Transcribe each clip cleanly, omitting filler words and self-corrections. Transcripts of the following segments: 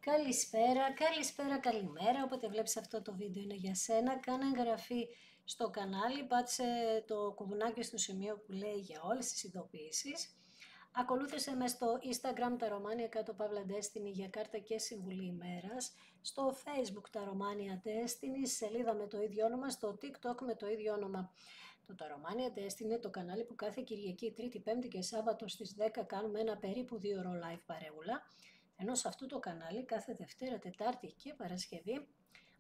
Καλησπέρα, καλησπέρα, καλημέρα, όποτε βλέπεις αυτό το βίντεο είναι για σένα. Κάνε εγγραφή στο κανάλι, πάτσε το κουμπινάκι στο σημείο που λέει για όλες τις ειδοποιήσεις. Ακολούθησε με στο Instagram τα Romania κάτω Παύλα Destiny για κάρτα και συμβουλή ημέρας. Στο Facebook τα Romania Destiny, σελίδα με το ίδιο όνομα, στο TikTok με το ίδιο όνομα. Το τα Romania Destiny είναι το κανάλι που κάθε Κυριακή, Τρίτη, Πέμπτη και Σάββατο στις 10 κάνουμε ένα περίπου 2 ώρο live παρεούλα. Ενώ σε αυτό το κανάλι κάθε Δευτέρα, Τετάρτη και Παρασκευή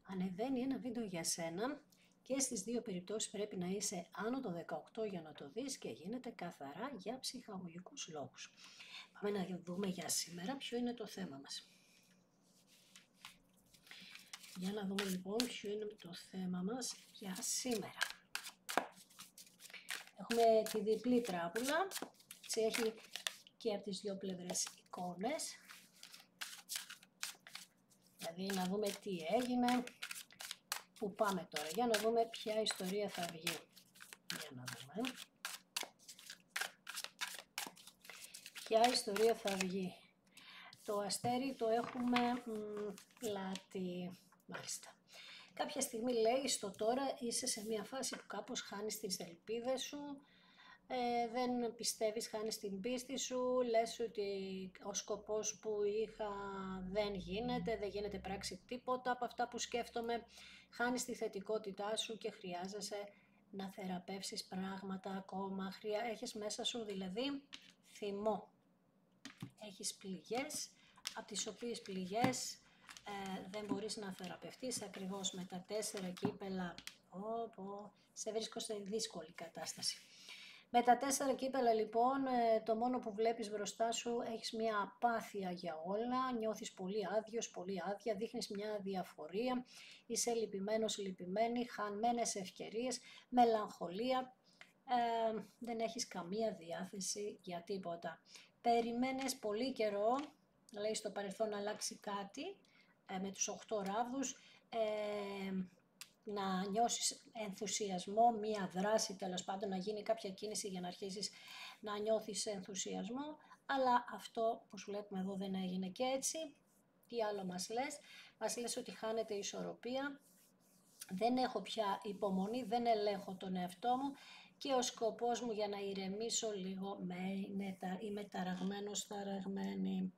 ανεβαίνει ένα βίντεο για σένα και στις δύο περιπτώσεις πρέπει να είσαι άνω το 18 για να το δεις και γίνεται καθαρά για ψυχαγωγικούς λόγους. Πάμε να δούμε για σήμερα ποιο είναι το θέμα μας. Για να δούμε λοιπόν ποιο είναι το θέμα μας για σήμερα. Έχουμε τη διπλή τράπουλα, έτσι έχει και από τις δύο πλευρές εικόνες. Δηλαδή να δούμε τι έγινε, που πάμε τώρα, για να δούμε ποια ιστορία θα βγει. Για να δούμε. Ποια ιστορία θα βγει. Το αστέρι το έχουμε πλάτη, μάλιστα. Κάποια στιγμή λέει στο τώρα είσαι σε μια φάση που κάπως χάνεις τις ελπίδες σου, δεν πιστεύεις, χάνεις την πίστη σου, λες ότι ο σκοπός που είχα δεν γίνεται πράξη τίποτα από αυτά που σκέφτομαι, χάνεις τη θετικότητά σου και χρειάζεσαι να θεραπεύσεις πράγματα ακόμα, έχεις μέσα σου δηλαδή θυμό, έχεις πληγές, από τις οποίες πληγές δεν μπορείς να θεραπευτείς ακριβώς με τα 4 κύπελα, σε βρίσκω σε δύσκολη κατάσταση. Με τα 4 κύπελα λοιπόν, το μόνο που βλέπεις μπροστά σου, έχεις μια απάθεια για όλα, νιώθεις πολύ άδειος, πολύ άδεια, δείχνεις μια αδιαφορία, είσαι λυπημένος, λυπημένη, χαμένες ευκαιρίες, μελαγχολία, δεν έχεις καμία διάθεση για τίποτα. Περιμένεις πολύ καιρό, λέει στο παρελθόν να αλλάξει κάτι, με τους 8 ράβδους, να νιώσεις ενθουσιασμό, μία δράση τέλος πάντων, να γίνει κάποια κίνηση για να αρχίσεις να νιώθεις ενθουσιασμό, αλλά αυτό που σου βλέπουμε εδώ δεν έγινε και έτσι. Τι άλλο μας λες? Μας λες ότι χάνεται η ισορροπία, δεν έχω πια υπομονή, δεν ελέγχω τον εαυτό μου και ο σκοπός μου για να ηρεμήσω λίγο είμαι ταραγμένος, ταραγμένη.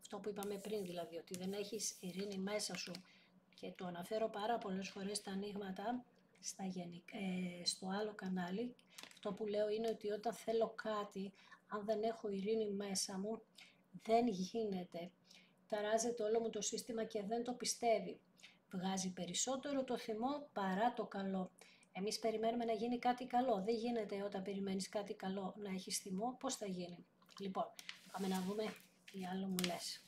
Αυτό που είπαμε πριν δηλαδή, ότι δεν έχεις ειρήνη μέσα σου. Και το αναφέρω πάρα πολλές φορές στα ανοίγματα, στο άλλο κανάλι. Αυτό που λέω είναι ότι όταν θέλω κάτι, αν δεν έχω ειρήνη μέσα μου, δεν γίνεται. Ταράζεται όλο μου το σύστημα και δεν το πιστεύει. Βγάζει περισσότερο το θυμό παρά το καλό. Εμείς περιμένουμε να γίνει κάτι καλό. Δεν γίνεται όταν περιμένεις κάτι καλό να έχεις θυμό. Πώς θα γίνει? Λοιπόν, πάμε να δούμε τι άλλο μου λες.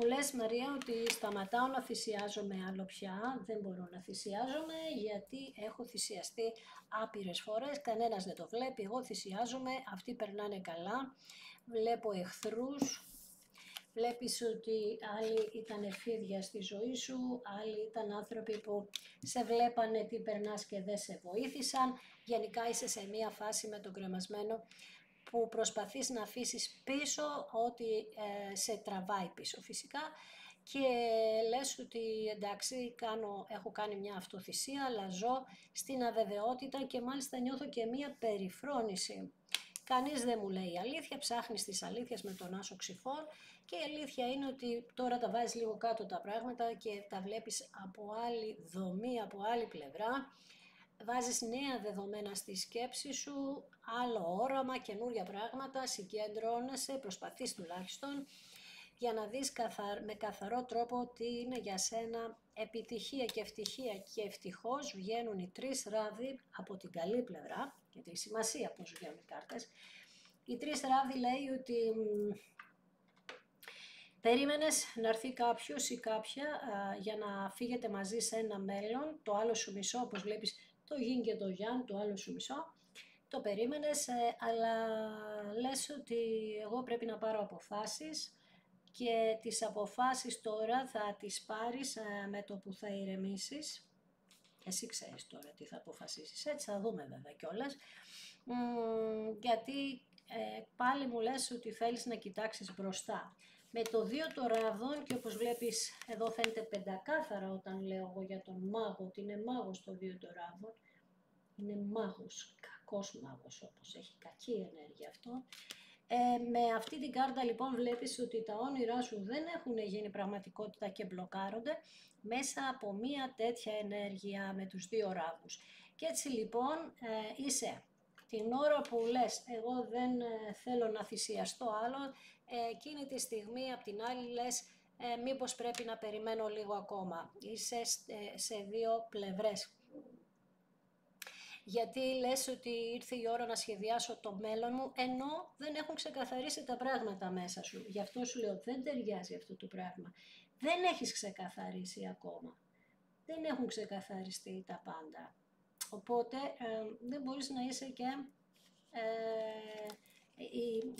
Μου λες Μαρία ότι σταματάω να θυσιάζομαι άλλο πια, δεν μπορώ να θυσιάζομαι γιατί έχω θυσιαστεί άπειρες φορές, κανένας δεν το βλέπει, εγώ θυσιάζομαι, αυτοί περνάνε καλά, βλέπω εχθρούς, βλέπεις ότι άλλοι ήταν εφίδια στη ζωή σου, άλλοι ήταν άνθρωποι που σε βλέπανε τι περνάς και δεν σε βοήθησαν, γενικά είσαι σε μία φάση με τον κρεμασμένο, που προσπαθείς να αφήσεις πίσω ό,τι σε τραβάει πίσω φυσικά και λες ότι εντάξει έχω κάνει μια αυτοθυσία αλλά ζω στην αβεβαιότητα και μάλιστα νιώθω και μια περιφρόνηση. Κανείς δεν μου λέει αλήθεια, ψάχνεις τις αλήθειες με τον άσο ξυφών και η αλήθεια είναι ότι τώρα τα βάζεις λίγο κάτω τα πράγματα και τα βλέπεις από άλλη δομή, από άλλη πλευρά. Βάζεις νέα δεδομένα στη σκέψη σου, άλλο όραμα, καινούρια πράγματα, συγκεντρώνεσαι, προσπαθείς τουλάχιστον για να δεις με καθαρό τρόπο τι είναι για σένα επιτυχία και ευτυχία. Και ευτυχώς βγαίνουν οι 3 ράβδοι από την καλή πλευρά, γιατί έχει σημασία πώς βγαίνουν οι κάρτες. Οι 3 ράβδοι λέει ότι περίμενες να έρθει κάποιος ή κάποια για να φύγετε μαζί σε ένα μέλλον, το άλλο σου μισό, όπως βλέπεις το Yin και το Yang, το άλλο σου μισό, το περίμενες, αλλά λες ότι εγώ πρέπει να πάρω αποφάσεις και τις αποφάσεις τώρα θα τις πάρεις με το που θα ηρεμήσεις. Εσύ ξέρεις τώρα τι θα αποφασίσεις, έτσι θα δούμε βέβαια κιόλας, γιατί πάλι μου λες ότι θέλεις να κοιτάξεις μπροστά. Με το 2 το ράβδον, και όπως βλέπεις εδώ φαίνεται πεντακάθαρα όταν λέω εγώ για τον μάγο, ότι είναι μάγος το 2 το ράβδον. Είναι μάγος, κακός μάγος όπως, έχει κακή ενέργεια αυτό. Με αυτή την κάρτα λοιπόν βλέπεις ότι τα όνειρά σου δεν έχουν γίνει πραγματικότητα και μπλοκάρονται μέσα από μία τέτοια ενέργεια με τους 2 ράβδους. Και έτσι λοιπόν είσαι την ώρα που λες εγώ δεν θέλω να θυσιαστώ άλλο, εκείνη τη στιγμή απ' την άλλη λες μήπως πρέπει να περιμένω λίγο ακόμα. Είσαι σε 2 πλευρές. Γιατί λες ότι ήρθε η ώρα να σχεδιάσω το μέλλον μου, ενώ δεν έχουν ξεκαθαρίσει τα πράγματα μέσα σου. Γι' αυτό σου λέω, δεν ταιριάζει αυτό το πράγμα. Δεν έχεις ξεκαθαρίσει ακόμα. Δεν έχουν ξεκαθαριστεί τα πάντα. Οπότε δεν μπορείς να είσαι και,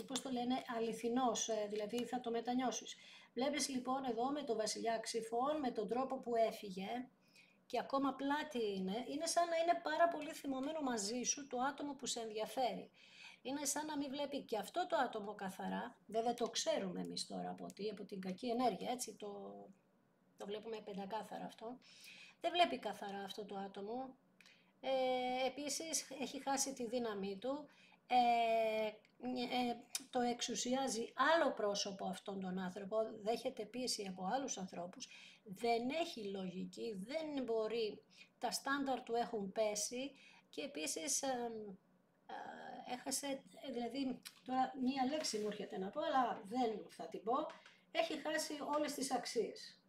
πώς το λένε, αληθινός, δηλαδή θα το μετανιώσεις. Βλέπεις λοιπόν εδώ με το βασιλιά Ξυφών, με τον τρόπο που έφυγε, και ακόμα πλάτη είναι σαν να είναι πάρα πολύ θυμωμένο μαζί σου το άτομο που σε ενδιαφέρει. Είναι σαν να μην βλέπει και αυτό το άτομο καθαρά, βέβαια το ξέρουμε εμείς τώρα από την κακή ενέργεια, έτσι, το βλέπουμε πεντακάθαρα αυτό. Δεν βλέπει καθαρά αυτό το άτομο, επίσης έχει χάσει τη δύναμή του, το εξουσιάζει άλλο πρόσωπο αυτόν τον άνθρωπο, δέχεται πίεση από άλλους ανθρώπους, δεν έχει λογική, δεν μπορεί, τα στάνταρ του έχουν πέσει και επίσης έχασε, δηλαδή τώρα μία λέξη μου έρχεται να πω, αλλά δεν θα την πω, έχει χάσει όλες τις αξίες.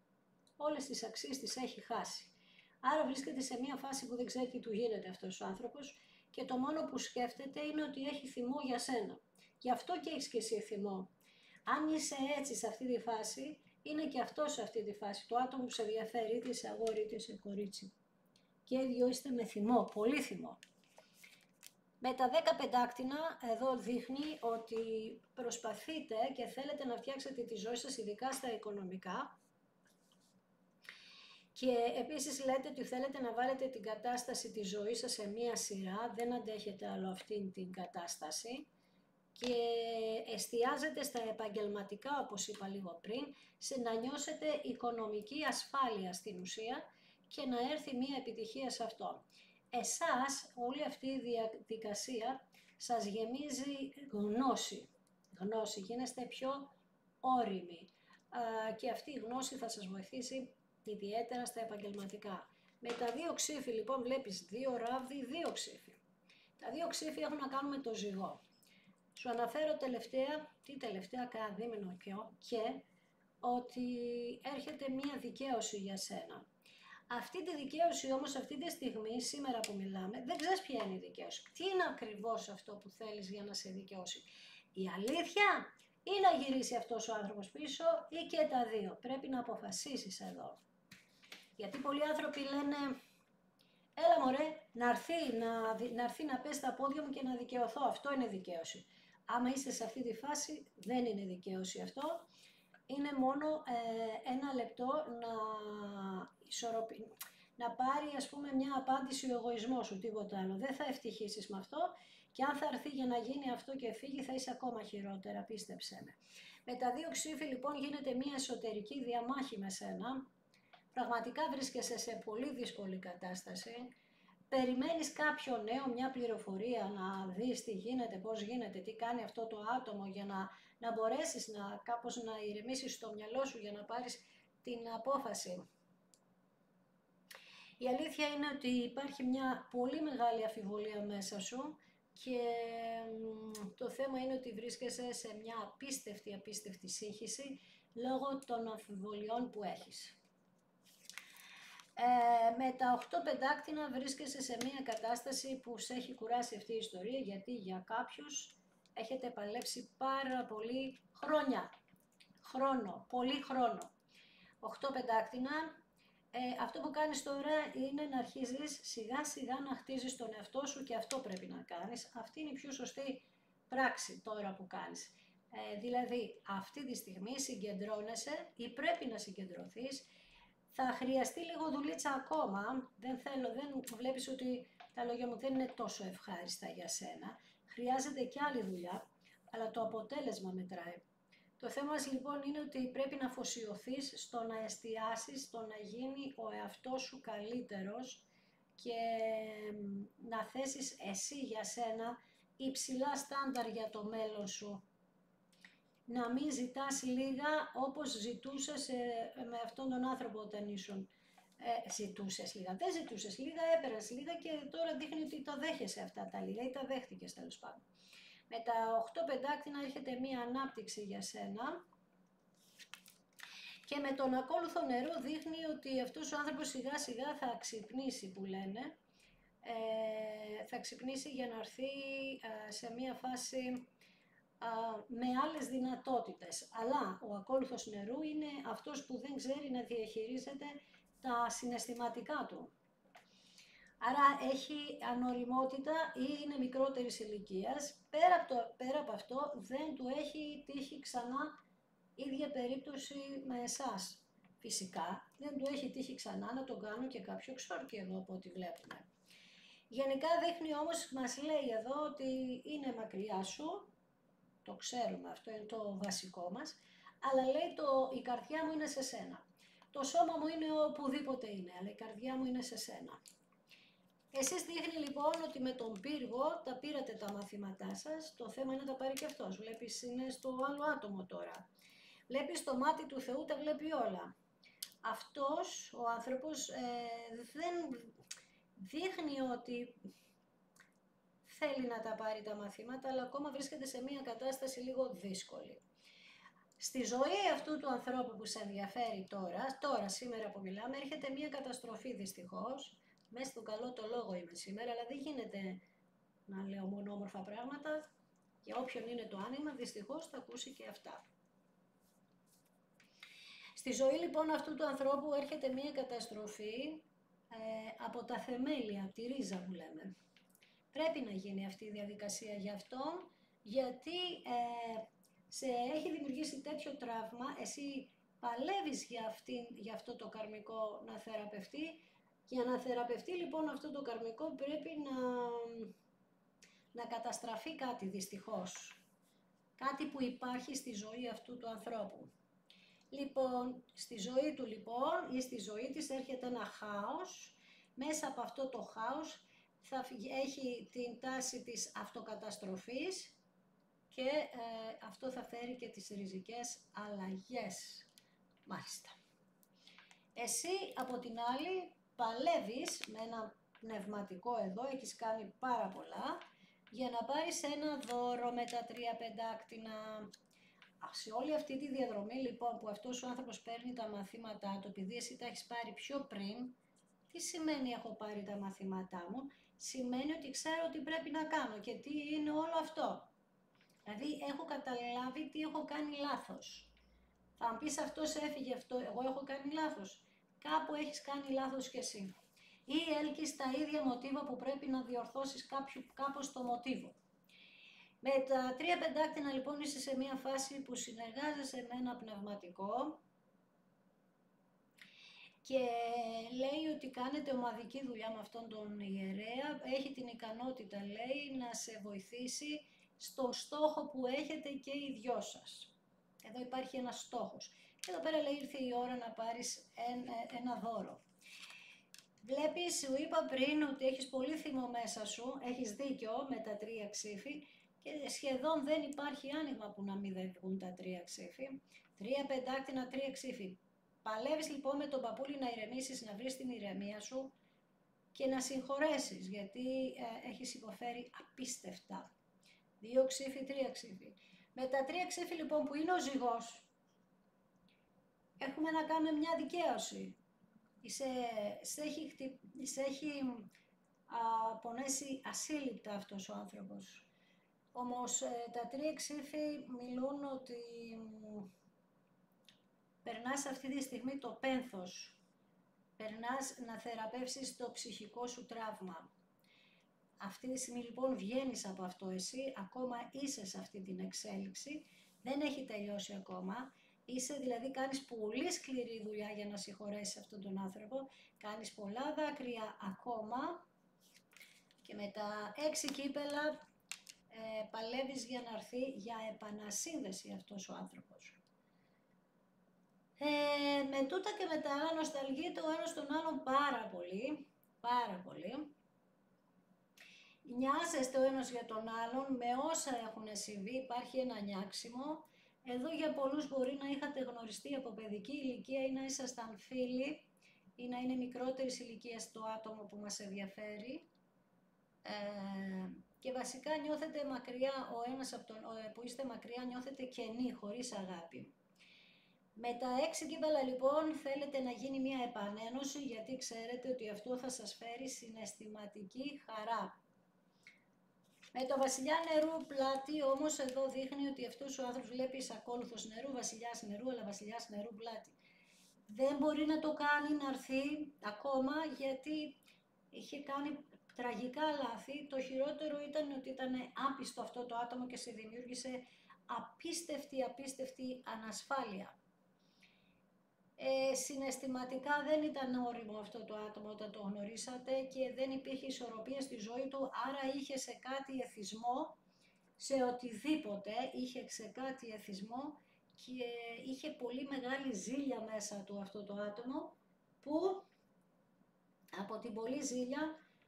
Όλες τις αξίες τις έχει χάσει. Άρα βρίσκεται σε μία φάση που δεν ξέρει τι του γίνεται αυτός ο άνθρωπος και το μόνο που σκέφτεται είναι ότι έχει θυμό για σένα. Γι' αυτό και έχεις και εσύ θυμό. Αν είσαι έτσι σε αυτή τη φάση, είναι και αυτό σε αυτή τη φάση. Το άτομο που σε ενδιαφέρει, είτε σε αγόρι είτε σε κορίτσι. Και οι δυο είστε με θυμό, πολύ θυμό. Με τα 10 πεντάκτηνα εδώ δείχνει ότι προσπαθείτε και θέλετε να φτιάξετε τη ζωή σας, ειδικά στα οικονομικά. Και επίσης λέτε ότι θέλετε να βάλετε την κατάσταση της ζωής σας σε μία σειρά, δεν αντέχετε άλλο αυτήν την κατάσταση και εστιάζετε στα επαγγελματικά, όπως είπα λίγο πριν, σε να νιώσετε οικονομική ασφάλεια στην ουσία και να έρθει μία επιτυχία σε αυτό. Εσάς, όλη αυτή η διαδικασία σας γεμίζει γνώση, γίνεστε πιο όριμοι και αυτή η γνώση θα σας βοηθήσει ιδιαίτερα στα επαγγελματικά. Με τα 2 ξύφη λοιπόν βλέπεις 2 ράβδι, 2 ξύφη. Τα 2 ξύφη έχουν να κάνουν με το ζυγό. Σου αναφέρω τελευταία κάνα δίμηνο και ότι έρχεται μία δικαίωση για σένα. Αυτή τη δικαίωση όμως αυτή τη στιγμή, σήμερα που μιλάμε, δεν ξέρεις ποια είναι η δικαίωση. Τι είναι ακριβώς αυτό που θέλεις για να σε δικαιώσει. Η αλήθεια ή να γυρίσει αυτός ο άνθρωπος πίσω ή και τα δύο. Πρέπει να αποφασίσεις εδώ. Γιατί πολλοί άνθρωποι λένε, έλα μωρέ, να έρθει να πέσει στα πόδια μου και να δικαιωθώ. Αυτό είναι δικαίωση. Άμα είσαι σε αυτή τη φάση, δεν είναι δικαίωση αυτό. Είναι μόνο ένα λεπτό να πάρει, ας πούμε, μια απάντηση ο εγωισμός σου, τίποτα άλλο. Δεν θα ευτυχήσεις με αυτό και αν θα έρθει για να γίνει αυτό και φύγει θα είσαι ακόμα χειρότερα, πίστεψέ με. Με τα 2 ξύφη λοιπόν γίνεται μια εσωτερική διαμάχη με σένα. Πραγματικά βρίσκεσαι σε πολύ δύσκολη κατάσταση. Περιμένεις κάποιο νέο, μια πληροφορία, να δεις τι γίνεται, πώς γίνεται, τι κάνει αυτό το άτομο για να μπορέσεις κάπως να ηρεμήσεις στο μυαλό σου για να πάρεις την απόφαση. Η αλήθεια είναι ότι υπάρχει μια πολύ μεγάλη αμφιβολία μέσα σου και το θέμα είναι ότι βρίσκεσαι σε μια απίστευτη σύγχυση λόγω των αμφιβολιών που έχεις. Με τα 8 πεντάκτηνα βρίσκεσαι σε μια κατάσταση που σε έχει κουράσει αυτή η ιστορία, γιατί για κάποιους έχετε παλέψει πάρα πολύ πολύ χρόνο. 8 πεντάκτηνα, αυτό που κάνεις τώρα είναι να αρχίζεις σιγά σιγά να χτίζεις τον εαυτό σου και αυτό πρέπει να κάνεις. Αυτή είναι η πιο σωστή πράξη τώρα που κάνεις. Δηλαδή αυτή τη στιγμή συγκεντρώνεσαι ή πρέπει να συγκεντρωθείς. Θα χρειαστεί λίγο δουλίτσα ακόμα, δεν βλέπεις ότι τα λόγια μου δεν είναι τόσο ευχάριστα για σένα. Χρειάζεται και άλλη δουλειά, αλλά το αποτέλεσμα μετράει. Το θέμα μας λοιπόν είναι ότι πρέπει να αφοσιωθείς στο να εστιάσεις, στο να γίνει ο εαυτός σου καλύτερος και να θέσεις εσύ για σένα υψηλά στάνταρ για το μέλλον σου. Να μην ζητάς λίγα όπως ζητούσες με αυτόν τον άνθρωπο όταν ήσουν. Ζητούσες λίγα, δεν ζητούσες λίγα, έπαιρνες λίγα και τώρα δείχνει ότι τα δέχεσαι αυτά τα λίγα ή τα δέχτηκες τέλος πάντων. Με τα 8 πεντάκτηνα έρχεται μία ανάπτυξη για σένα και με τον ακόλουθο νερό δείχνει ότι αυτός ο άνθρωπος σιγά σιγά θα ξυπνήσει που λένε. Θα ξυπνήσει για να έρθει σε μία φάση με άλλες δυνατότητες. Αλλά ο ακόλουθος νερού είναι αυτός που δεν ξέρει να διαχειρίζεται τα συναισθηματικά του. Άρα έχει ανοριμότητα ή είναι μικρότερης ηλικίας. Πέρα από αυτό δεν του έχει τύχει ξανά ίδια περίπτωση με εσάς. Φυσικά δεν του έχει τύχει ξανά να τον κάνουν και κάποιο ξόρκι εδώ από ό,τι βλέπουμε. Γενικά δείχνει όμως, μας λέει εδώ ότι είναι μακριά σου, το ξέρουμε, αυτό είναι το βασικό μας, αλλά λέει η καρδιά μου είναι σε σένα. Το σώμα μου είναι οπουδήποτε είναι, αλλά η καρδιά μου είναι σε σένα. Εσείς δείχνει λοιπόν ότι με τον πύργο τα πήρατε τα μαθήματά σας, το θέμα είναι να τα πάρει και αυτός. Βλέπεις είναι στο άλλο άτομο τώρα. Βλέπεις το μάτι του Θεού, τα βλέπει όλα. Αυτός ο άνθρωπος δεν δείχνει ότι θέλει να τα πάρει τα μαθήματα, αλλά ακόμα βρίσκεται σε μια κατάσταση λίγο δύσκολη. Στη ζωή αυτού του ανθρώπου που σε ενδιαφέρει τώρα σήμερα που μιλάμε, έρχεται μια καταστροφή δυστυχώς. Μέσα στον καλό το λόγο είμαι σήμερα, αλλά δεν γίνεται να λέω μόνο όμορφα πράγματα. Για όποιον είναι το άνοιγμα, δυστυχώς θα ακούσει και αυτά. Στη ζωή λοιπόν αυτού του ανθρώπου έρχεται μια καταστροφή από τα θεμέλια, από τη ρίζα που λέμε. Πρέπει να γίνει αυτή η διαδικασία για αυτόν, γιατί σε έχει δημιουργήσει τέτοιο τραύμα, εσύ παλεύεις για αυτό το καρμικό να θεραπευτεί. Για να θεραπευτεί λοιπόν αυτό το καρμικό πρέπει να καταστραφεί κάτι δυστυχώς. Κάτι που υπάρχει στη ζωή αυτού του ανθρώπου. Λοιπόν, στη ζωή του λοιπόν ή στη ζωή της έρχεται ένα χάος. Μέσα από αυτό το χάος θα έχει την τάση της αυτοκαταστροφής και αυτό θα φέρει και τις ριζικές αλλαγές. Μάλιστα. Εσύ από την άλλη παλεύεις με ένα πνευματικό εδώ, έχεις κάνει πάρα πολλά, για να πάρεις ένα δώρο με τα 3 πεντάκτηνα. Σε όλη αυτή τη διαδρομή λοιπόν που αυτός ο άνθρωπος παίρνει τα μαθήματά του, επειδή εσύ τα έχεις πάρει πιο πριν, τι σημαίνει έχω πάρει τα μαθήματά μου? Σημαίνει ότι ξέρω τι πρέπει να κάνω και τι είναι όλο αυτό. Δηλαδή έχω καταλάβει τι έχω κάνει λάθος. Θα μου πεις αυτός έφυγε αυτό, εγώ έχω κάνει λάθος. Κάπου έχεις κάνει λάθος κι εσύ. Ή έλκεις τα ίδια μοτίβα που πρέπει να διορθώσεις κάπως το μοτίβο. Με τα 3 πεντάκτηνα λοιπόν είσαι σε μια φάση που συνεργάζεσαι με ένα πνευματικό και λέει ότι κάνετε ομαδική δουλειά με αυτόν τον ιερέα, έχει την ικανότητα λέει να σε βοηθήσει στον στόχο που έχετε και οι δυο σας. Εδώ υπάρχει ένας στόχος. Και εδώ πέρα λέει ήρθε η ώρα να πάρεις ένα δώρο. Βλέπεις, σου είπα πριν ότι έχεις πολύ θυμό μέσα σου, έχεις δίκιο με τα 3 ξύφη και σχεδόν δεν υπάρχει άνοιγμα που να μην βγουν τα 3 ξύφη. 3 πεντάκτηνα, 3 ξύφη. Παλεύεις λοιπόν με τον παππούλι να ηρεμήσεις, να βρεις την ηρεμία σου και να συγχωρέσεις, γιατί έχεις υποφέρει απίστευτα. 2 ξύφη, 3 ξύφη. Με τα 3 ξύφη λοιπόν που είναι ο ζυγός, έχουμε να κάνουμε μια δικαίωση. Σε έχει πονέσει ασύλληπτα αυτός ο άνθρωπος. Όμως τα 3 ξύφη μιλούν ότι περνάς αυτή τη στιγμή το πένθος. Περνάς να θεραπεύσεις το ψυχικό σου τραύμα. Αυτή τη στιγμή λοιπόν βγαίνεις από αυτό εσύ, ακόμα είσαι σε αυτή την εξέλιξη, δεν έχει τελειώσει ακόμα. Είσαι δηλαδή, κάνεις πολύ σκληρή δουλειά για να συγχωρέσεις αυτόν τον άνθρωπο, κάνεις πολλά δάκρυα ακόμα και με τα 6 κύπελα παλεύεις για να έρθει για επανασύνδεση αυτός ο άνθρωπος. Με τούτα και με τα άλλα νοσταλγείται ο ένας τον άλλον πάρα πολύ. Νοιάζεστε ο ένας για τον άλλον, με όσα έχουν συμβεί υπάρχει ένα νιάξιμο. Εδώ για πολλούς μπορεί να είχατε γνωριστεί από παιδική ηλικία ή να ήσασταν φίλοι ή να είναι μικρότερης ηλικίας το άτομο που μας ενδιαφέρει. Και βασικά νιώθετε μακριά, ο ένας από τον που είστε μακριά νιώθετε κενή, χωρίς αγάπη. Με τα 6 κύπελα λοιπόν θέλετε να γίνει μια επανένωση, γιατί ξέρετε ότι αυτό θα σας φέρει συναισθηματική χαρά. Με το βασιλιά νερού πλάτη όμως εδώ δείχνει ότι αυτός ο άνθρωπος βλέπεις ακόλουθος νερού, βασιλιάς νερού, αλλά βασιλιάς νερού πλάτη. Δεν μπορεί να το κάνει να έρθει ακόμα, γιατί είχε κάνει τραγικά λάθη. Το χειρότερο ήταν ότι ήταν άπιστο αυτό το άτομο και σε δημιούργησε απίστευτη ανασφάλεια. Συναισθηματικά δεν ήταν όριμο αυτό το άτομο όταν το γνωρίσατε και δεν υπήρχε ισορροπία στη ζωή του, άρα είχε σε κάτι εθισμό, σε οτιδήποτε είχε σε κάτι εθισμό και είχε πολύ μεγάλη ζήλια μέσα του αυτό το άτομο, που από την πολλή ζήλια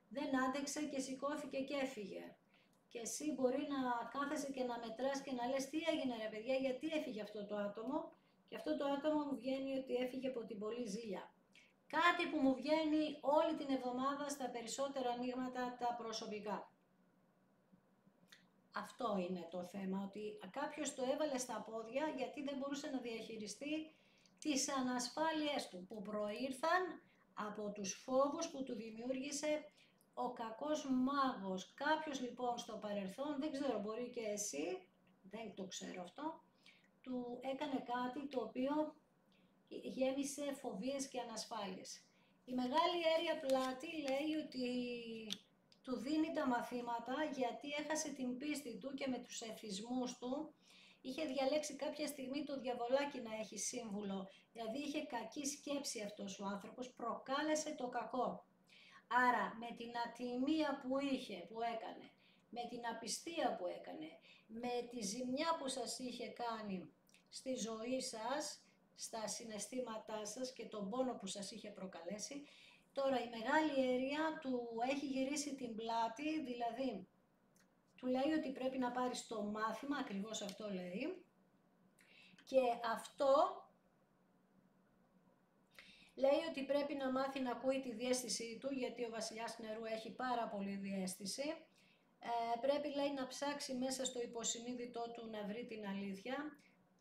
δεν άντεξε και σηκώθηκε και έφυγε. Και εσύ μπορεί να κάθεσαι και να μετράς και να λες τι έγινε ρε παιδιά, γιατί έφυγε αυτό το άτομο. Και αυτό το άτομο μου βγαίνει ότι έφυγε από την πολλή ζήλια. Κάτι που μου βγαίνει όλη την εβδομάδα στα περισσότερα ανοίγματα τα προσωπικά. Αυτό είναι το θέμα, ότι κάποιος το έβαλε στα πόδια γιατί δεν μπορούσε να διαχειριστεί τις ανασφάλειες του που προήρθαν από τους φόβους που του δημιούργησε ο κακός μάγος. Κάποιος λοιπόν στο παρελθόν, δεν ξέρω, μπορεί και εσύ, δεν το ξέρω αυτό, του έκανε κάτι το οποίο γέμισε φοβίες και ανασφάλειες. Η Μεγάλη Αίρια Πλάτη λέει ότι του δίνει τα μαθήματα γιατί έχασε την πίστη του και με τους εθισμούς του είχε διαλέξει κάποια στιγμή το διαβολάκι να έχει σύμβουλο. Δηλαδή είχε κακή σκέψη αυτός ο άνθρωπος, προκάλεσε το κακό. Άρα με την ατιμία που είχε, που έκανε, με την απιστία που έκανε, με τη ζημιά που σας είχε κάνει στη ζωή σας, στα συναισθήματά σας και τον πόνο που σας είχε προκαλέσει, τώρα η Μεγάλη Αίρια του έχει γυρίσει την πλάτη, δηλαδή του λέει ότι πρέπει να πάρεις το μάθημα, ακριβώς αυτό λέει, και αυτό λέει ότι πρέπει να μάθει να ακούει τη διαίσθησή του, γιατί ο βασιλιάς νερού έχει πάρα πολύ διαίσθηση. Πρέπει, λέει, να ψάξει μέσα στο υποσυνείδητό του να βρει την αλήθεια.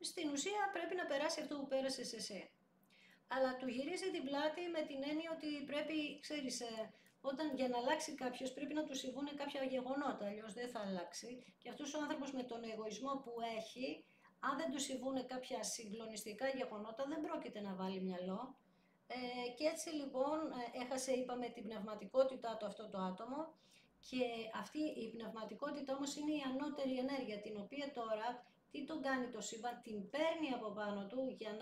Στην ουσία πρέπει να περάσει αυτό που πέρασες εσύ. Αλλά του γυρίζει την πλάτη με την έννοια ότι πρέπει, ξέρεις, όταν για να αλλάξει κάποιος πρέπει να του συμβούν κάποια γεγονότα, αλλιώς δεν θα αλλάξει. Και αυτός ο άνθρωπος με τον εγωισμό που έχει, αν δεν του συμβούν κάποια συγκλονιστικά γεγονότα, δεν πρόκειται να βάλει μυαλό. Και έτσι λοιπόν έχασε, είπαμε, την πνευματικότητά του αυτό το άτομο, και αυτή η πνευματικότητα όμως είναι η ανώτερη ενέργεια, την οποία τώρα τι τον κάνει το σύμπαν, την παίρνει από πάνω του για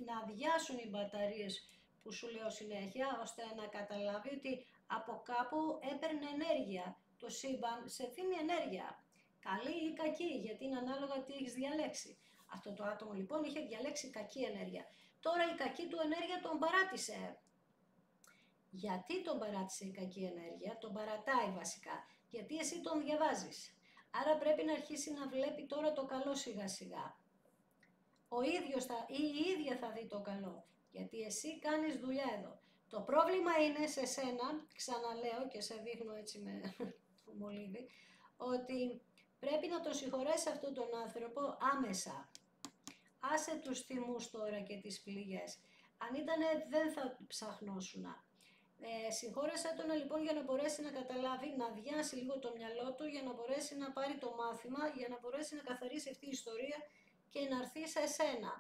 να αδειάσουν οι μπαταρίες που σου λέω συνέχεια, ώστε να καταλάβει ότι από κάπου έπαιρνε ενέργεια. Το σύμπαν σε δίνει ενέργεια, καλή ή κακή, γιατί είναι ανάλογα τι έχεις διαλέξει. Αυτό το άτομο λοιπόν είχε διαλέξει κακή ενέργεια. Τώρα η κακή του ενέργεια τον παράτησε. Γιατί τον παράτησε η κακή ενέργεια? Τον παρατάει βασικά, γιατί εσύ τον διαβάζεις. Άρα πρέπει να αρχίσει να βλέπει τώρα το καλό σιγά σιγά. Ο ίδιος ή η ίδια θα δει το καλό, γιατί εσύ κάνεις δουλειά εδώ. Το πρόβλημα είναι σε σένα, ξαναλέω και σε δείχνω έτσι με το μολύβι, ότι πρέπει να το συγχωρέσει αυτόν τον άνθρωπο άμεσα. Άσε τους θυμούς τώρα και τις πληγές. Αν ήτανε δεν θα ψαχνώσουνα. Συγχώρεσα τον λοιπόν για να μπορέσει να καταλάβει, να αδειάσει λίγο το μυαλό του, για να μπορέσει να πάρει το μάθημα, για να μπορέσει να καθαρίσει αυτή η ιστορία και να έρθει σε εσένα.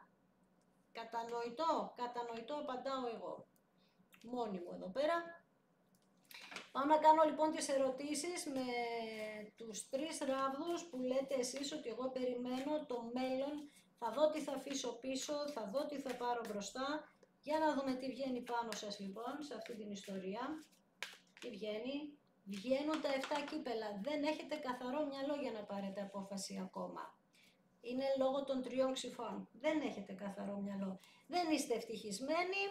Κατανοητό απαντάω εγώ. Μόνη μου εδώ πέρα. Πάω να κάνω λοιπόν τις ερωτήσεις με τους 3 ράβδους που λέτε εσείς ότι εγώ περιμένω το μέλλον, θα δω τι θα αφήσω πίσω, θα δω τι θα πάρω μπροστά. Για να δούμε τι βγαίνει πάνω σας λοιπόν, σε αυτή την ιστορία. Τι βγαίνει? Βγαίνουν τα 7 κύπελα. Δεν έχετε καθαρό μυαλό για να πάρετε απόφαση ακόμα. Είναι λόγω των 3 ξυφών. Δεν έχετε καθαρό μυαλό. Δεν είστε ευτυχισμένοι.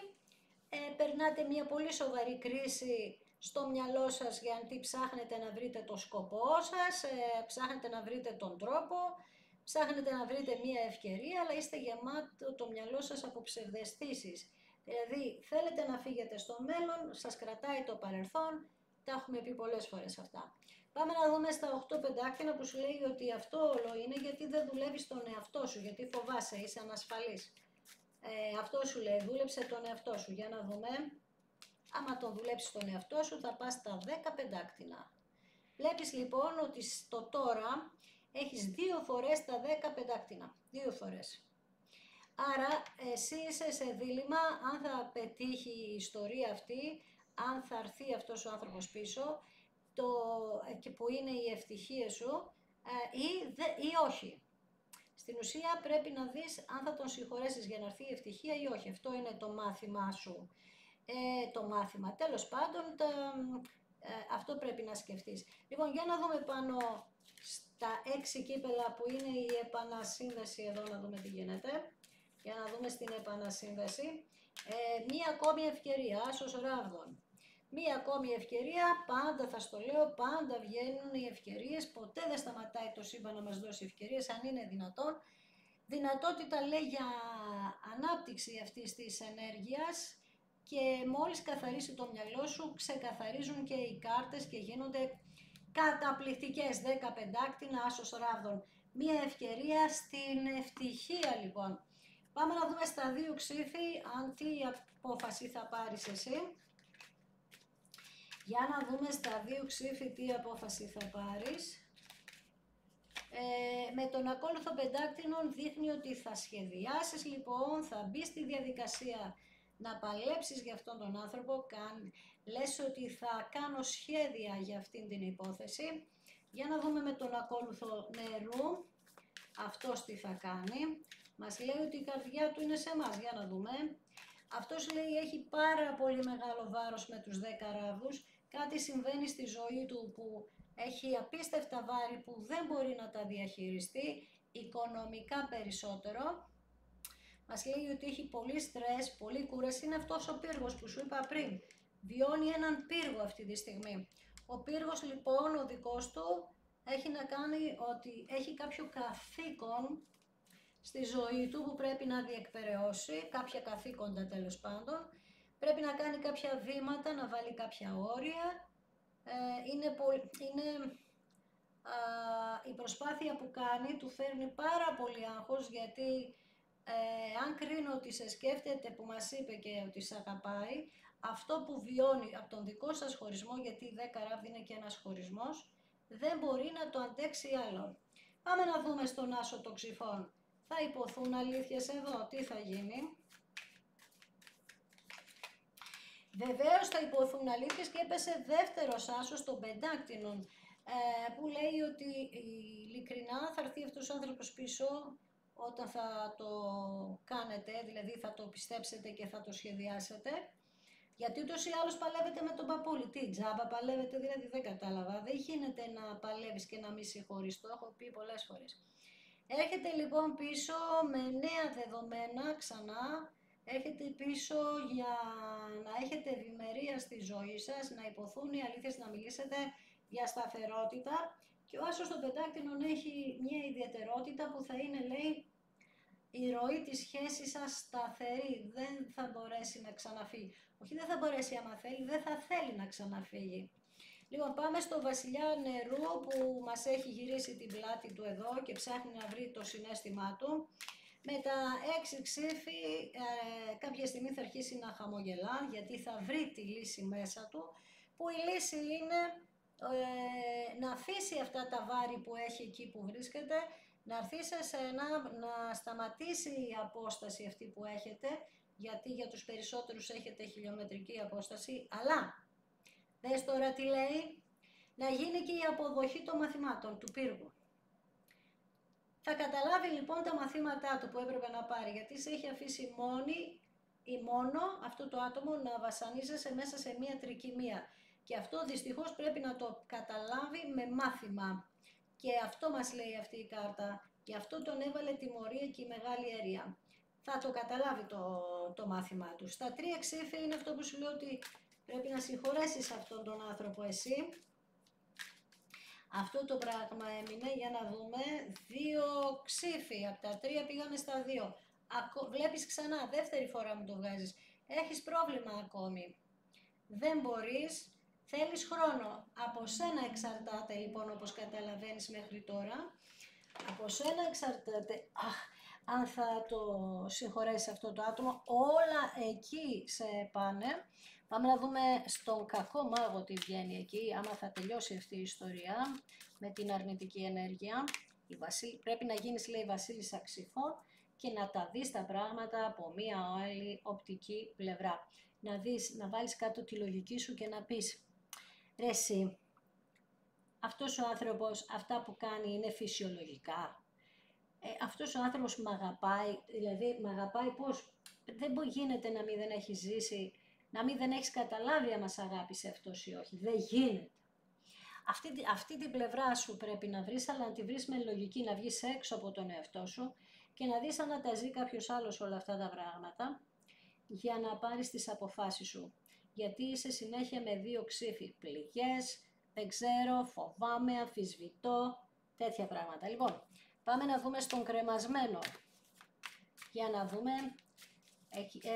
Περνάτε μια πολύ σοβαρή κρίση στο μυαλό σας γιατί ψάχνετε να βρείτε το σκοπό σας, ψάχνετε να βρείτε τον τρόπο, ψάχνετε να βρείτε μια ευκαιρία, αλλά είστε γεμάτο το μυαλό σας από ψευδαισθήσεις. Δηλαδή θέλετε να φύγετε στο μέλλον, σας κρατάει το παρελθόν, τα έχουμε πει πολλές φορές αυτά. Πάμε να δούμε στα 8 πεντάκτηνα που σου λέει ότι αυτό όλο είναι γιατί δεν δουλεύεις τον εαυτό σου, γιατί φοβάσαι, είσαι ανασφαλής. Αυτό σου λέει, δούλεψε τον εαυτό σου. Για να δούμε, άμα τον δουλέψεις τον εαυτό σου θα πας στα 10 πεντάκτηνα. Βλέπεις λοιπόν ότι στο τώρα έχεις 2 φορές τα 10 πεντάκτηνα. 2 φορές. Άρα εσύ είσαι σε δίλημμα αν θα πετύχει η ιστορία αυτή, αν θα έρθει αυτός ο άνθρωπος πίσω, και που είναι η ευτυχία σου ή όχι. Στην ουσία πρέπει να δεις αν θα τον συγχωρέσεις για να έρθει η ευτυχία ή όχι. Αυτό είναι το μάθημά σου. Το μάθημα. Τέλος πάντων, αυτό πρέπει να σκεφτείς. Λοιπόν, για να δούμε πάνω στα 6 κύπελα που είναι η επανασύνδεση εδώ, να δούμε τι γίνεται. Για να δούμε στην επανασύνδεση. Μία ακόμη ευκαιρία, άσος ράβδων. Μία ακόμη ευκαιρία, πάντα θα στο λέω, πάντα βγαίνουν οι ευκαιρίες, ποτέ δεν σταματάει το σύμπαν να μας δώσει ευκαιρίες, αν είναι δυνατόν. Δυνατότητα λέει για ανάπτυξη αυτής της ενέργειας και μόλις καθαρίσει το μυαλό σου, ξεκαθαρίζουν και οι κάρτες και γίνονται καταπληκτικές. 10 πεντάκτηνα, άσος ράβδων. Μία ευκαιρία στην ευτυχία λοιπόν. Πάμε να δούμε στα 2 ξύφη, αν τι απόφαση θα πάρεις εσύ. Για να δούμε στα 2 ξύφη τι απόφαση θα πάρεις. Με τον ακόλουθο πεντάκτηνον δείχνει ότι θα σχεδιάσεις λοιπόν, θα μπεις στη διαδικασία να παλέψεις για αυτόν τον άνθρωπο, λες ότι θα κάνω σχέδια για αυτήν την υπόθεση. Για να δούμε με τον ακόλουθο νερού, αυτός τι θα κάνει. Μας λέει ότι η καρδιά του είναι σε εμάς, για να δούμε. Αυτός λέει έχει πάρα πολύ μεγάλο βάρος με τους 10 ράβδους. Κάτι συμβαίνει στη ζωή του που έχει απίστευτα βάρη που δεν μπορεί να τα διαχειριστεί, οικονομικά περισσότερο. Μας λέει ότι έχει πολύ στρες, πολύ κούραση, είναι αυτός ο πύργος που σου είπα πριν. Βιώνει έναν πύργο αυτή τη στιγμή. Ο πύργος λοιπόν, ο δικός του, έχει να κάνει ότι έχει κάποιο καθήκον στη ζωή του που πρέπει να διεκπεραιώσει, κάποια καθήκοντα τέλος πάντων. Πρέπει να κάνει κάποια βήματα, να βάλει κάποια όρια. Η προσπάθεια που κάνει του φέρνει πάρα πολύ άγχος, γιατί αν κρίνω ότι σε σκέφτεται, που μας είπε και ότι σε αγαπάει, αυτό που βιώνει από τον δικό σας χωρισμό, γιατί 10 ράβδι είναι και ένας χωρισμός, δεν μπορεί να το αντέξει άλλο. Πάμε να δούμε στον άσο των ξυφών. Θα υποθούν αλήθειες εδώ, τι θα γίνει. Βεβαίως θα υποθούν αλήθειες και έπεσε δεύτερος άσος των πεντάκτηνων, που λέει ότι ειλικρινά θα έρθει αυτός ο άνθρωπος πίσω όταν θα το κάνετε, δηλαδή θα το πιστέψετε και θα το σχεδιάσετε. Γιατί ούτως ή άλλως παλεύετε με τον παππούλη. Τι τζάμπα παλεύετε, δηλαδή δεν κατάλαβα. Δεν γίνεται να παλεύεις και να μη συγχωρείς, το έχω πει πολλές φορές. Έρχεται λοιπόν πίσω με νέα δεδομένα ξανά. Έρχεται πίσω για να έχετε ευημερία στη ζωή σας, να υποθούν οι αλήθειες, να μιλήσετε για σταθερότητα. Και ο άσος των πεντάκτηνων έχει μια ιδιαιτερότητα που θα είναι, λέει, η ροή της σχέσης σας σταθερή, δεν θα μπορέσει να ξαναφύγει. Όχι, δεν θα μπορέσει, άμα θέλει, δεν θα θέλει να ξαναφύγει. Λοιπόν, πάμε στο βασιλιά νερού που μας έχει γυρίσει την πλάτη του εδώ και ψάχνει να βρει το συναίσθημά του. Με τα 6 ξύφη κάποια στιγμή θα αρχίσει να χαμογελά, γιατί θα βρει τη λύση μέσα του, που η λύση είναι να αφήσει αυτά τα βάρη που έχει εκεί που βρίσκεται, να έρθει σε σένα, να σταματήσει η απόσταση αυτή που έχετε, γιατί για τους περισσότερους έχετε χιλιομετρική απόσταση, αλλά, δες τώρα τι λέει, να γίνει και η αποδοχή των μαθημάτων του πύργου. Θα καταλάβει λοιπόν τα μαθήματά του που έπρεπε να πάρει, γιατί σε έχει αφήσει μόνη ή μόνο αυτό το άτομο να βασανίζεσαι μέσα σε μία τρικυμία. Και αυτό δυστυχώς πρέπει να το καταλάβει με μάθημα. Και αυτό μας λέει αυτή η κάρτα. Γι' αυτό τον έβαλε τιμωρία και η Μεγάλη Αίρια. Θα το καταλάβει το μάθημά του. Στα 3 ξύφη είναι αυτό που σου λέω ότι πρέπει να συγχωρέσεις αυτόν τον άνθρωπο εσύ. Αυτό το πράγμα έμεινε, για να δούμε, 2 ξύφοι, από τα 3 πήγαμε στα 2. Βλέπεις ξανά, δεύτερη φορά μου το βγάζεις. Έχεις πρόβλημα ακόμη. Δεν μπορείς, θέλεις χρόνο. Από σένα εξαρτάται λοιπόν, όπως καταλαβαίνεις μέχρι τώρα. Από σένα εξαρτάται, αν θα το συγχωρέσει αυτό το άτομο, όλα εκεί σε πάνε. Πάμε να δούμε στον κακό μάγο τι βγαίνει εκεί, άμα θα τελειώσει αυτή η ιστορία με την αρνητική ενέργεια. Πρέπει να γίνεις, λέει, βασίλισσα ξυφών και να τα δεις τα πράγματα από μία άλλη οπτική πλευρά. Να βάλεις κάτω τη λογική σου και να πεις, ρε εσύ, αυτός ο άνθρωπος, αυτά που κάνει είναι φυσιολογικά. Αυτός ο άνθρωπος μ' αγαπάει, δηλαδή μ' αγαπάει πώς, δεν γίνεται να μην δεν έχει ζήσει, να μην δεν έχεις καταλάβει αν μας αγάπησε αυτός ή όχι, δεν γίνεται. Αυτή την πλευρά σου πρέπει να βρεις, αλλά να τη βρεις με λογική, να βγεις έξω από τον εαυτό σου και να δεις αν να τα ζει κάποιος άλλος όλα αυτά τα πράγματα για να πάρεις τις αποφάσεις σου. Γιατί είσαι συνέχεια με 2 ξύφοι, πληγές, δεν ξέρω, φοβάμαι, αμφισβητώ, τέτοια πράγματα. Λοιπόν, πάμε να δούμε στον κρεμασμένο. Για να δούμε,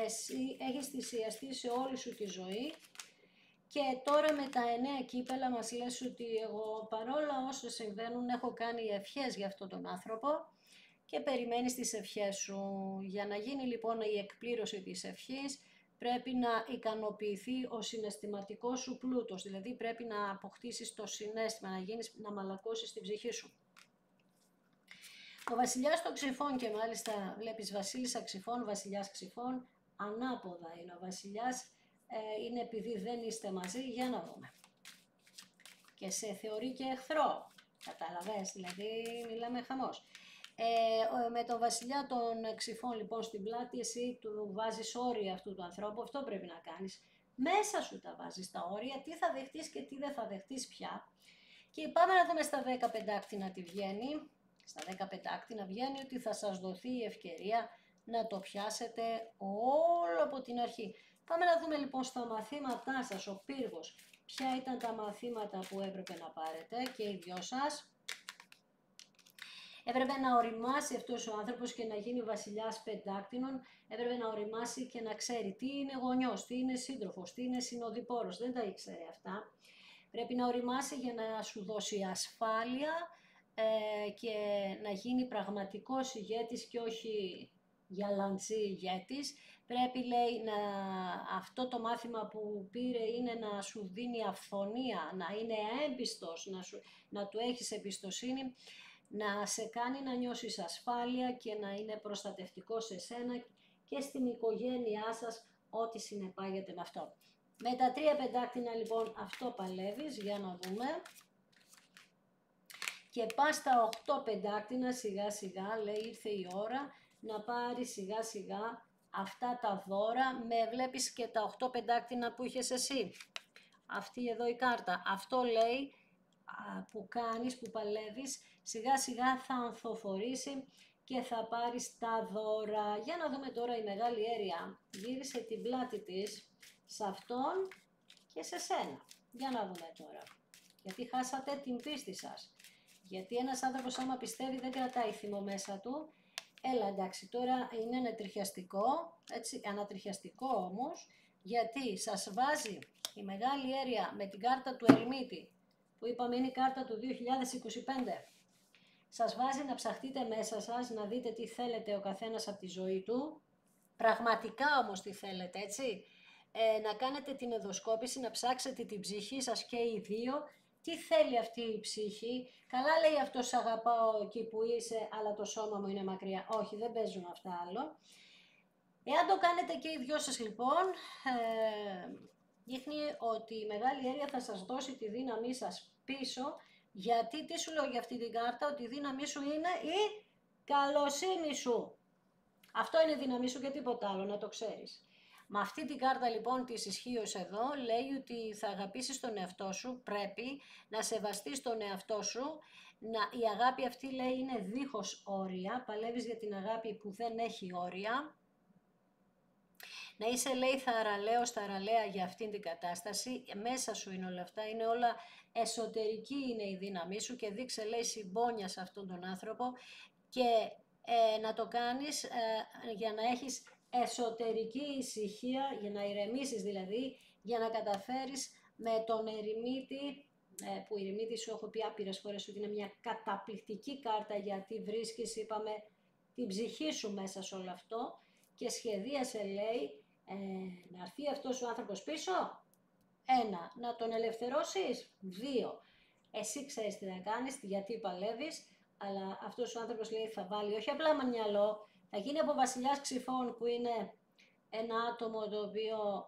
εσύ έχεις θυσιαστεί σε όλη σου τη ζωή και τώρα με τα 9 κύπελα μας λες ότι εγώ παρόλα όσα συμβαίνουν έχω κάνει ευχές για αυτόν τον άνθρωπο και περιμένεις τις ευχές σου. Για να γίνει λοιπόν η εκπλήρωση της ευχής, πρέπει να ικανοποιηθεί ο συναισθηματικός σου πλούτος, δηλαδή πρέπει να αποκτήσεις το συναίσθημα, να μαλακώσεις την ψυχή σου. Ο βασιλιάς των ξυφών, και μάλιστα βλέπεις βασίλισσα ξυφών, βασιλιάς ξυφών, ανάποδα είναι ο βασιλιάς, είναι επειδή δεν είστε μαζί, για να δούμε. Και σε θεωρεί και εχθρό, καταλαβες, δηλαδή μιλάμε χαμός. Με τον βασιλιά των ξυφών λοιπόν στην πλάτη, εσύ του βάζεις όρια αυτού του ανθρώπου, αυτό πρέπει να κάνεις. Μέσα σου τα βάζεις τα όρια, τι θα δεχτείς και τι δεν θα δεχτείς πια. Και πάμε να δούμε στα 15 άκτινα τι βγαίνει. Στα 15 άκτινα βγαίνει ότι θα σας δοθεί η ευκαιρία να το πιάσετε όλο από την αρχή. Πάμε να δούμε λοιπόν στα μαθήματά σας, ο πύργος. Ποια ήταν τα μαθήματα που έπρεπε να πάρετε και οι δυο σας. Έπρεπε να οριμάσει αυτός ο άνθρωπος και να γίνει βασιλιάς πεντάκτηνων. Έπρεπε να οριμάσει και να ξέρει τι είναι γονιός, τι είναι σύντροφος, τι είναι συνοδοιπόρος. Δεν τα ήξερε αυτά. Πρέπει να οριμάσει για να σου δώσει ασφάλεια και να γίνει πραγματικός ηγέτης και όχι γιαλαντζή ηγέτης. Πρέπει, λέει, αυτό το μάθημα που πήρε είναι να σου δίνει αυθονία, να είναι έμπιστος, να του έχεις εμπιστοσύνη, να σε κάνει να νιώσεις ασφάλεια και να είναι προστατευτικό σε σένα και στην οικογένειά σας, ό,τι συνεπάγεται με αυτό. Με τα 3 πεντάκτηνα λοιπόν αυτό παλεύεις, για να δούμε. Και πας στα 8 πεντάκτηνα σιγά σιγά, λέει ήρθε η ώρα να πάρεις σιγά σιγά αυτά τα δώρα. Με βλέπεις και τα 8 πεντάκτηνα που είχες εσύ. Αυτή εδώ η κάρτα. Αυτό λέει που κάνεις, που παλεύεις, σιγά σιγά θα ανθοφορήσει και θα πάρεις τα δώρα. Για να δούμε τώρα η Μεγάλη Αίρια. Γύρισε την πλάτη της σε αυτόν και σε σένα. Για να δούμε τώρα. Γιατί χάσατε την πίστη σας. Γιατί ένας άνθρωπος άμα πιστεύει δεν κρατάει θυμό μέσα του. Έλα εντάξει, τώρα είναι ανατριχιαστικό, έτσι, ανατριχιαστικό όμως, γιατί σας βάζει η Μεγάλη Αίρια με την κάρτα του Ερημίτη, που είπαμε είναι η κάρτα του 2025. Σας βάζει να ψαχτείτε μέσα σας, να δείτε τι θέλετε ο καθένας από τη ζωή του, πραγματικά όμως τι θέλετε, έτσι, να κάνετε την εδωσκόπηση, να ψάξετε την ψυχή σας και οι δύο. Τι θέλει αυτή η ψυχή. Καλά λέει αυτός αγαπάω εκεί που είσαι, αλλά το σώμα μου είναι μακριά. Όχι, δεν παίζουν αυτά άλλο. Εάν το κάνετε και οι δυο σας λοιπόν, δείχνει ότι η Μεγάλη Αίρια θα σας δώσει τη δύναμή σας πίσω. Γιατί, τι σου λέω για αυτή την κάρτα, ότι η δύναμή σου είναι η καλοσύνη σου. Αυτό είναι η δύναμή σου και τίποτα άλλο, να το ξέρεις. Με αυτή την κάρτα λοιπόν της ισχύως εδώ λέει ότι θα αγαπήσεις τον εαυτό σου, πρέπει να σεβαστείς τον εαυτό σου, η αγάπη αυτή λέει είναι δίχως όρια, παλεύεις για την αγάπη που δεν έχει όρια. Να είσαι λέει θαραλέα για αυτήν την κατάσταση, μέσα σου είναι όλα αυτά, είναι όλα εσωτερική είναι η δύναμή σου και δείξε λέει συμπόνια σε αυτόν τον άνθρωπο και να το κάνεις για να έχεις εσωτερική ησυχία, για να ηρεμήσεις δηλαδή, για να καταφέρεις με τον ερημίτη, που η ερημίτη σου έχω πει άπειρες φορές ότι είναι μια καταπληκτική κάρτα γιατί βρίσκεις, είπαμε, την ψυχή σου μέσα σε όλο αυτό και σχεδίασε λέει να έρθει αυτός ο άνθρωπος πίσω, 1, να τον ελευθερώσεις, 2, εσύ ξέρεις τι να κάνεις, γιατί παλεύεις, αλλά αυτός ο άνθρωπος λέει θα βάλει όχι απλά με μυαλό, θα γίνει από βασιλιάς Ξυφών που είναι ένα άτομο το οποίο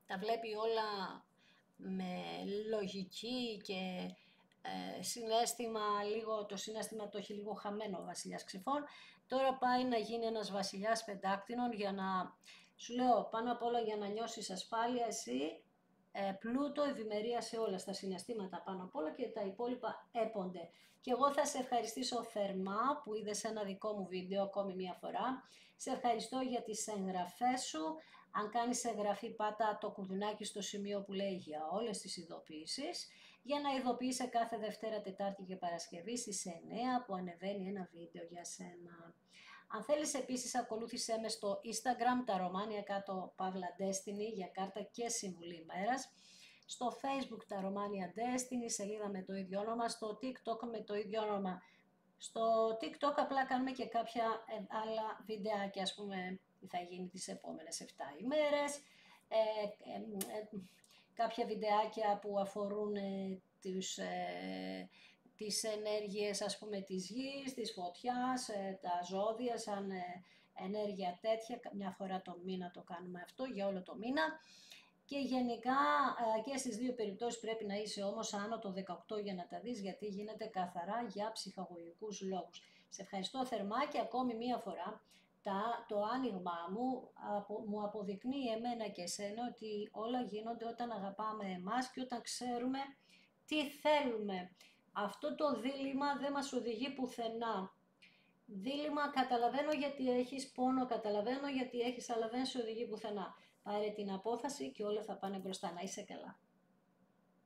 τα βλέπει όλα με λογική και συναίσθημα, λίγο, το συναίσθημα το έχει λίγο χαμένο ο βασιλιάς Ξυφών. Τώρα πάει να γίνει ένας βασιλιάς πεντάκτηνων για να, σου λέω, πάνω απ' όλα για να νιώσεις ασφάλεια εσύ, πλούτο, ευημερία σε όλα, στα συναισθήματα πάνω απ' όλα και τα υπόλοιπα έπονται. Και εγώ θα σε ευχαριστήσω θερμά που είδες ένα δικό μου βίντεο ακόμη μία φορά. Σε ευχαριστώ για τις εγγραφές σου. Αν κάνεις εγγραφή πάτα το κουδουνάκι στο σημείο που λέει για όλες τις ειδοποιήσεις για να ειδοποιείσαι κάθε Δευτέρα, Τετάρτη και Παρασκευή στις 9 που ανεβαίνει ένα βίντεο για σένα. Αν θέλεις επίσης ακολούθησέ με στο Instagram τα Ρωμάνια κάτω Παύλα Destiny για κάρτα και συμβουλή ημέρας. Στο Facebook τα Ρωμάνια Destiny, σελίδα με το ίδιο όνομα, στο TikTok με το ίδιο όνομα. Στο TikTok απλά κάνουμε και κάποια άλλα βιντεάκια, ας πούμε, τι θα γίνει τις επόμενες 7 ημέρες. Κάποια βιντεάκια που αφορούν τις ενέργειες, ας πούμε, της γης, της φωτιάς, τα ζώδια σαν ενέργεια τέτοια. Μια φορά το μήνα το κάνουμε αυτό, για όλο το μήνα. Και γενικά και στις δύο περιπτώσεις πρέπει να είσαι όμως άνω το 18 για να τα δεις, γιατί γίνεται καθαρά για ψυχαγωγικούς λόγους. Σε ευχαριστώ θερμά και ακόμη μία φορά το άνοιγμά μου αποδεικνύει εμένα και εσένα ότι όλα γίνονται όταν αγαπάμε εμάς και όταν ξέρουμε τι θέλουμε. Αυτό το δίλημμα δεν μας οδηγεί πουθενά. Δίλημμα, καταλαβαίνω γιατί έχεις πόνο, καταλαβαίνω γιατί έχεις, αλλά δεν σε οδηγεί πουθενά. Πάρε την απόφαση και όλα θα πάνε μπροστά. Να είσαι καλά.